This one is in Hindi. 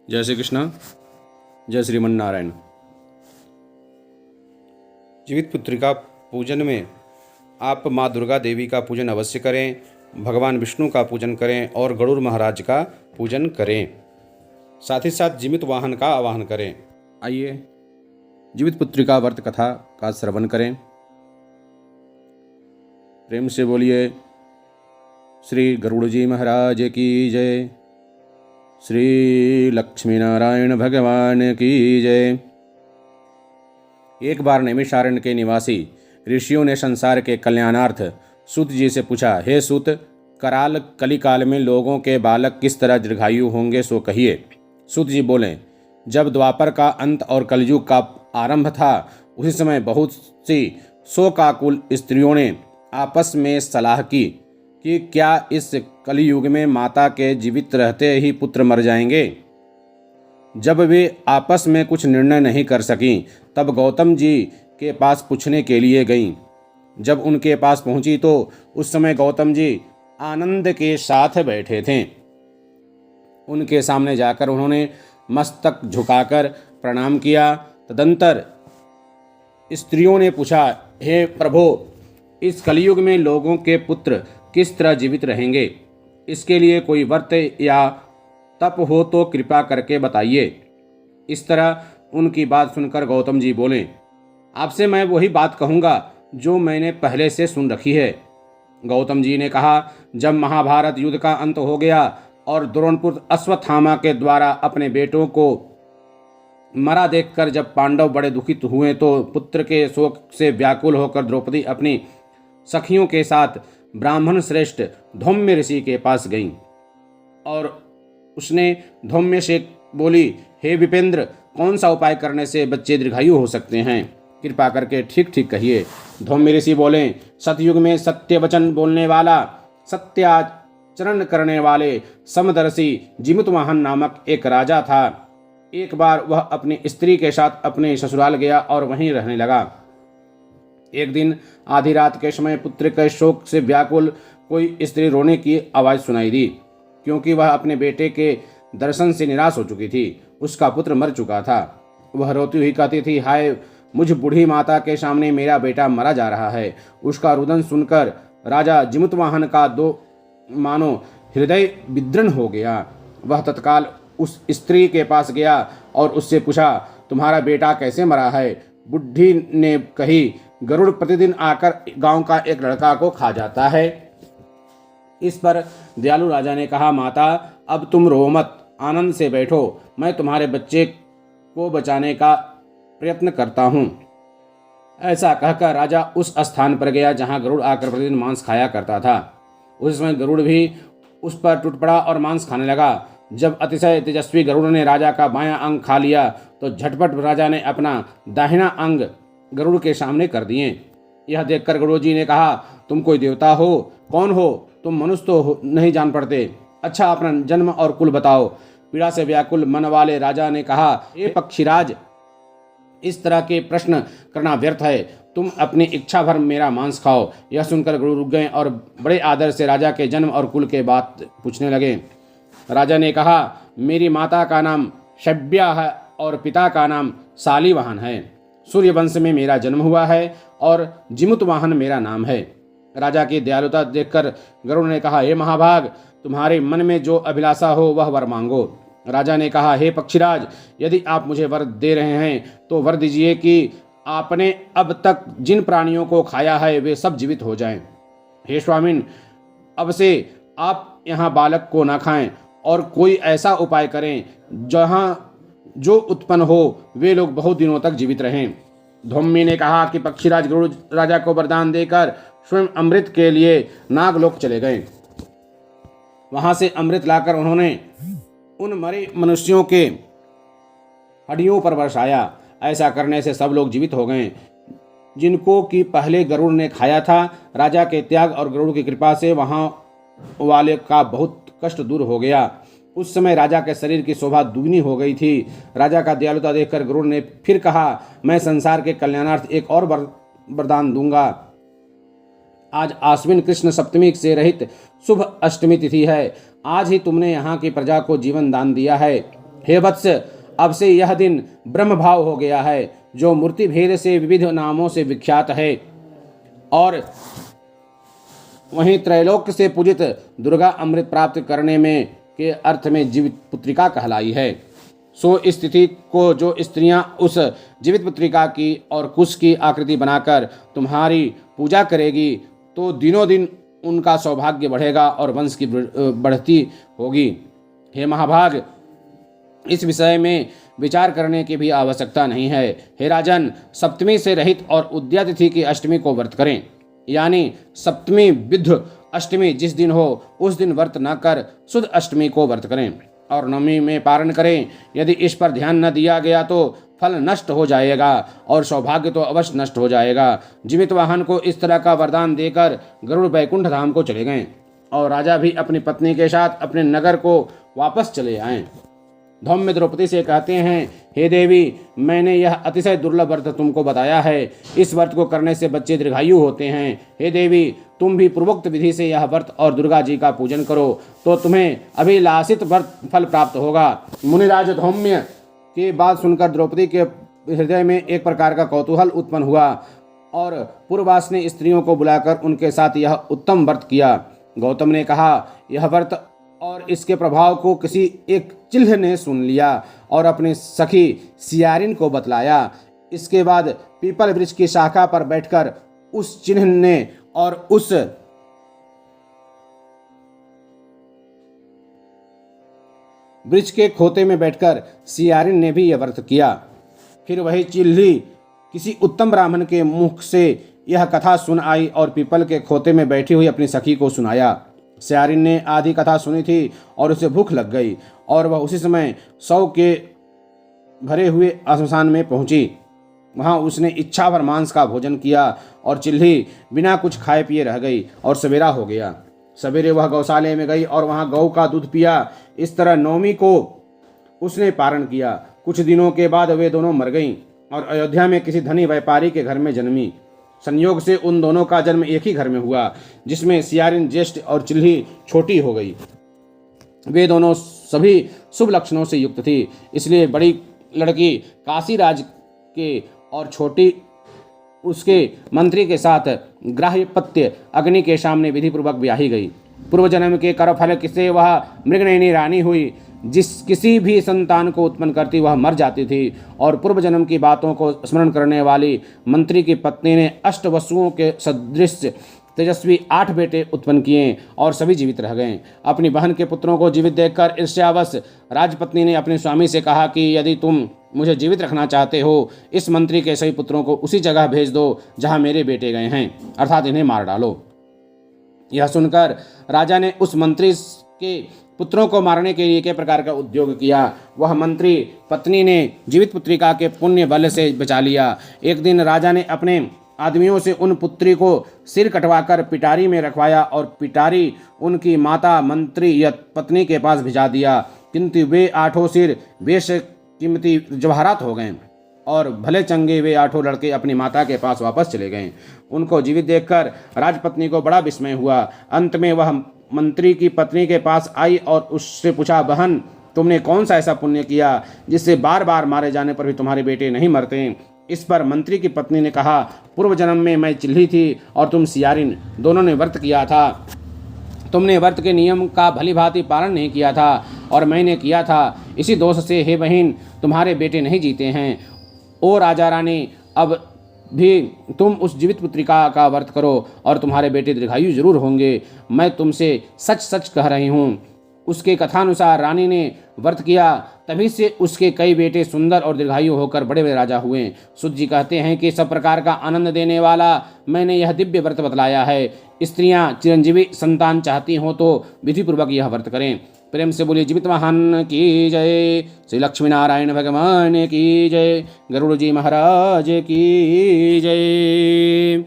जय श्री कृष्ण। जय श्रीमन नारायण। जीवित पुत्रिका पूजन में आप माँ दुर्गा देवी का पूजन अवश्य करें, भगवान विष्णु का पूजन करें और गरुड़ महाराज का पूजन करें। साथ ही साथ जीवित वाहन का आवाहन करें। आइए जीवित पुत्रिका व्रत कथा का श्रवण करें। प्रेम से बोलिए श्री गरुड़ जी महाराज की जय, श्री लक्ष्मी नारायण भगवान की जय। एक बार नैमिषारण्य के निवासी ऋषियों ने संसार के कल्याणार्थ सूत जी से पूछा, हे सूत, कराल कलिकाल में लोगों के बालक किस तरह दीर्घायु होंगे सो कहिए। सूत जी बोले, जब द्वापर का अंत और कलयुग का आरंभ था उसी समय बहुत सी शोकाकुल स्त्रियों ने आपस में सलाह की कि क्या इस कलयुग में माता के जीवित रहते ही पुत्र मर जाएंगे। जब वे आपस में कुछ निर्णय नहीं कर सकीं तब गौतम जी के पास पूछने के लिए गईं। जब उनके पास पहुंची तो उस समय गौतम जी आनंद के साथ बैठे थे। उनके सामने जाकर उन्होंने मस्तक झुकाकर प्रणाम किया। तदंतर स्त्रियों ने पूछा, हे प्रभो, इस कलयुग में लोगों के पुत्र किस तरह जीवित रहेंगे, इसके लिए कोई व्रत या तप हो तो कृपा करके बताइए। इस तरह उनकी बात सुनकर गौतम जी बोले, आपसे मैं वही बात कहूँगा जो मैंने पहले से सुन रखी है। गौतम जी ने कहा, जब महाभारत युद्ध का अंत हो गया और द्रोणपुत्र अश्वत्थामा के द्वारा अपने बेटों को मरा देखकर जब पांडव बड़े दुखित हुए तो पुत्र के शोक से व्याकुल होकर द्रौपदी अपनी सखियों के साथ ब्राह्मण श्रेष्ठ धौम्य ऋषि के पास गईं और उसने धौम्य से बोली, हे विपेंद्र, कौन सा उपाय करने से बच्चे दीर्घायु हो सकते हैं, कृपा करके ठीक ठीक कहिए। धौम्य ऋषि बोले, सतयुग में सत्य वचन बोलने वाला, सत्याचरण करने वाले समदर्शी जिमुतवाहन नामक एक राजा था। एक बार वह अपनी स्त्री के साथ अपने ससुराल गया और वहीं रहने लगा। एक दिन आधी रात के समय पुत्र के शोक से व्याकुल कोई स्त्री रोने की आवाज़ सुनाई दी, क्योंकि वह अपने बेटे के दर्शन से निराश हो चुकी थी। उसका पुत्र मर चुका था। वह रोती हुई कहती थी, हाय, मुझ बूढ़ी माता के सामने मेरा बेटा मरा जा रहा है। उसका रुदन सुनकर राजा जिमुतवाहन का दो मानो हृदय विद्रण हो गया। वह तत्काल उस स्त्री के पास गया और उससे पूछा, तुम्हारा बेटा कैसे मरा है। बुढ़ी ने कही, गरुड़ प्रतिदिन आकर गांव का एक लड़का को खा जाता है। इस पर दयालु राजा ने कहा, माता, अब तुम रो मत, आनंद से बैठो, मैं तुम्हारे बच्चे को बचाने का प्रयत्न करता हूँ। ऐसा कहकर राजा उस स्थान पर गया जहाँ गरुड़ आकर प्रतिदिन मांस खाया करता था। उस समय गरुड़ भी उस पर टूट पड़ा और मांस खाने लगा। जब अतिशय तेजस्वी गरुड़ ने राजा का बायां अंग खा लिया तो झटपट राजा ने अपना दाहिना अंग गरुड़ के सामने कर दिए। यह देखकर गरुड़ जी ने कहा, तुम कोई देवता हो? कौन हो तुम? मनुष्य तो नहीं जान पड़ते। अच्छा, अपना जन्म और कुल बताओ। पीड़ा से व्याकुल मन वाले राजा ने कहा, हे पक्षीराज, इस तरह के प्रश्न करना व्यर्थ है। तुम अपनी इच्छा भर मेरा मांस खाओ। यह सुनकर गरुड़ रुक गए और बड़े आदर से राजा के जन्म और कुल के बात पूछने लगे। राजा ने कहा, मेरी माता का नाम शब्या है और पिता का नाम शालिवाहन है। सूर्यवंश में मेरा जन्म हुआ है और जिमुतवाहन मेरा नाम है। राजा की दयालुता देखकर गरुड़ ने कहा, हे महाभाग, तुम्हारे मन में जो अभिलाषा हो वह वर मांगो। राजा ने कहा, हे पक्षीराज, यदि आप मुझे वर दे रहे हैं तो वर दीजिए कि आपने अब तक जिन प्राणियों को खाया है वे सब जीवित हो जाएं। हे स्वामिन, अब से आप यहाँ बालक को न खाएं और कोई ऐसा उपाय करें जहाँ जो उत्पन्न हो वे लोग बहुत दिनों तक जीवित रहें। धौम्य ने कहा कि पक्षीराज गरुड़ राजा को वरदान देकर स्वयं अमृत के लिए नागलोक चले गए। वहां से अमृत लाकर उन्होंने उन मरे मनुष्यों के हड्डियों पर बरसाया। ऐसा करने से सब लोग जीवित हो गए जिनको कि पहले गरुड़ ने खाया था। राजा के त्याग और गरुड़ की कृपा से वहां वाले का बहुत कष्ट दूर हो गया। उस समय राजा के शरीर की शोभा दुगनी हो गई थी। राजा का दयालुता देखकर गरुड़ ने फिर कहा, मैं संसार के कल्याणार्थ एक और वरदान दूंगा। आज आश्विन कृष्ण सप्तमी से रहित शुभ अष्टमी तिथि है। आज ही तुमने यहाँ की प्रजा को जीवन दान दिया है। हे वत्स, अब से यह दिन ब्रह्म भाव हो गया है, जो मूर्ति भेद से विविध नामों से विख्यात है, और वहीं त्रैलोक्य से पूजित दुर्गा अमृत प्राप्त करने में के अर्थ में जीवित पुत्रिका कहलाई है। सो इस तिथि को जो स्त्रियां उस जीवित पुत्रिका की और कुश की आकृति बनाकर तुम्हारी पूजा करेगी, तो दिनों दिन उनका सौभाग्य बढ़ेगा और वंश की बढ़ती होगी। हे महाभाग, इस विषय में विचार करने की भी आवश्यकता नहीं है। हे राजन, सप्तमी से रहित और उद्या तिथि की अष्टमी को व्रत करें, यानी सप्तमी विद्ध अष्टमी जिस दिन हो उस दिन व्रत न कर शुद्ध अष्टमी को व्रत करें, और नवमी में पारण करें। यदि इस पर ध्यान न दिया गया तो फल नष्ट हो जाएगा और सौभाग्य तो अवश्य नष्ट हो जाएगा। जीवित वाहन को इस तरह का वरदान देकर गरुड़ वैकुंठ धाम को चले गए, और राजा भी अपनी पत्नी के साथ अपने नगर को वापस चले आए। धौम्य द्रौपदी से कहते हैं, हे देवी, मैंने यह अतिशय दुर्लभ व्रत तुमको बताया है। इस व्रत को करने से बच्चे दीर्घायु होते हैं। हे देवी, तुम भी पूर्वोक्त विधि से यह व्रत और दुर्गा जी का पूजन करो, तो तुम्हें अभिलाषित व्रत फल प्राप्त होगा। मुनिराज धौम्य की बात सुनकर द्रौपदी के हृदय में एक प्रकार का कौतूहल उत्पन्न हुआ, और पूर्वास ने स्त्रियों को बुलाकर उनके साथ यह उत्तम व्रत किया। गौतम ने कहा, यह व्रत और इसके प्रभाव को किसी एक चिल्ह ने सुन लिया और अपनी सखी सियारिन को बतलाया। इसके बाद पीपल वृक्ष की शाखा पर बैठकर उस चिन्ह ने और उस वृक्ष के खोते में बैठकर सियारिन ने भी यह व्रत किया। फिर वही चिल्ही किसी उत्तम ब्राह्मण के मुख से यह कथा सुन आई और पीपल के खोते में बैठी हुई अपनी सखी को सुनाया। सियारिन ने आधी कथा सुनी थी और उसे भूख लग गई, और वह उसी समय शव के भरे हुए श्मशान में पहुंची। वहां उसने इच्छा भर मांस का भोजन किया और चिल्ही बिना कुछ खाए पिए रह गई, और सवेरा हो गया। सवेरे वह गौशाले में गई और वहां गौ का दूध पिया। इस तरह नवमी को उसने पारण किया। कुछ दिनों के बाद वे दोनों मर गईं और अयोध्या में किसी धनी व्यापारी के घर में जन्मी। संयोग से उन दोनों का जन्म एक ही घर में हुआ, जिसमें सियारिन ज्येष्ठ और चिल्ही छोटी हो गई। वे दोनों सभी शुभ लक्षणों से युक्त थी, इसलिए बड़ी लड़की काशीराज के और छोटी उसके मंत्री के साथ ग्राह्यपत्य अग्नि के सामने विधिपूर्वक ब्याही गई। पूर्व जन्म के कर्मफल से वह मृगनयनी रानी हुई। जिस किसी भी संतान को उत्पन्न करती वह मर जाती थी, और पूर्व जन्म की बातों को स्मरण करने वाली मंत्री की पत्नी ने अष्टवसुओं के सदृश तेजस्वी 8 बेटे उत्पन्न किए और सभी जीवित रह गए। अपनी बहन के पुत्रों को जीवित देखकर ईर्ष्यावश राजपत्नी ने अपने स्वामी से कहा कि यदि तुम मुझे जीवित रखना चाहते हो, इस मंत्री के सभी पुत्रों को उसी जगह भेज दो जहाँ मेरे बेटे गए हैं, अर्थात इन्हें मार डालो। यह सुनकर राजा ने उस मंत्री के पुत्रों को मारने के लिए एक प्रकार का उद्योग किया। वह मंत्री पत्नी ने जीवित पुत्रिका के पुण्य बल से बचा लिया। एक दिन राजा ने अपने आदमियों से उन पुत्री को सिर कटवाकर पिटारी में रखवाया और पिटारी उनकी माता मंत्री या पत्नी के पास भिजा दिया, किंतु वे 8 सिर बेश कीमती जवाहरात हो गए और भले चंगे वे 8 लड़के अपनी माता के पास वापस चले गए। उनको जीवित देखकर राजपत्नी को बड़ा विस्मय हुआ। अंत में वह मंत्री की पत्नी के पास आई और उससे पूछा, बहन, तुमने कौन सा ऐसा पुण्य किया जिससे बार बार मारे जाने पर भी तुम्हारे बेटे नहीं मरते? इस पर मंत्री की पत्नी ने कहा, पूर्व जन्म में मैं चिल्ही थी और तुम सियारिन, दोनों ने व्रत किया था। तुमने व्रत के नियम का भली भांति पालन नहीं किया था और मैंने किया था। इसी दोष से हे बहन, तुम्हारे बेटे नहीं जीते हैं। ओ राजा रानी, अब भी तुम उस जीवित पुत्रिका का व्रत करो और तुम्हारे बेटे दीर्घायु जरूर होंगे। मैं तुमसे सच सच कह रही हूँ। उसके कथानुसार रानी ने व्रत किया, तभी से उसके कई बेटे सुंदर और दीर्घायु होकर बड़े बड़े राजा हुए। सुत जी कहते हैं कि सब प्रकार का आनंद देने वाला मैंने यह दिव्य व्रत बतलाया है। स्त्रियां चिरंजीवी संतान चाहती हों तो विधिपूर्वक यह व्रत करें। प्रेम से बोलिए जीवित वाहन की जय, श्री लक्ष्मी नारायण भगवान की जय, गरुड़ जी महाराज की जय।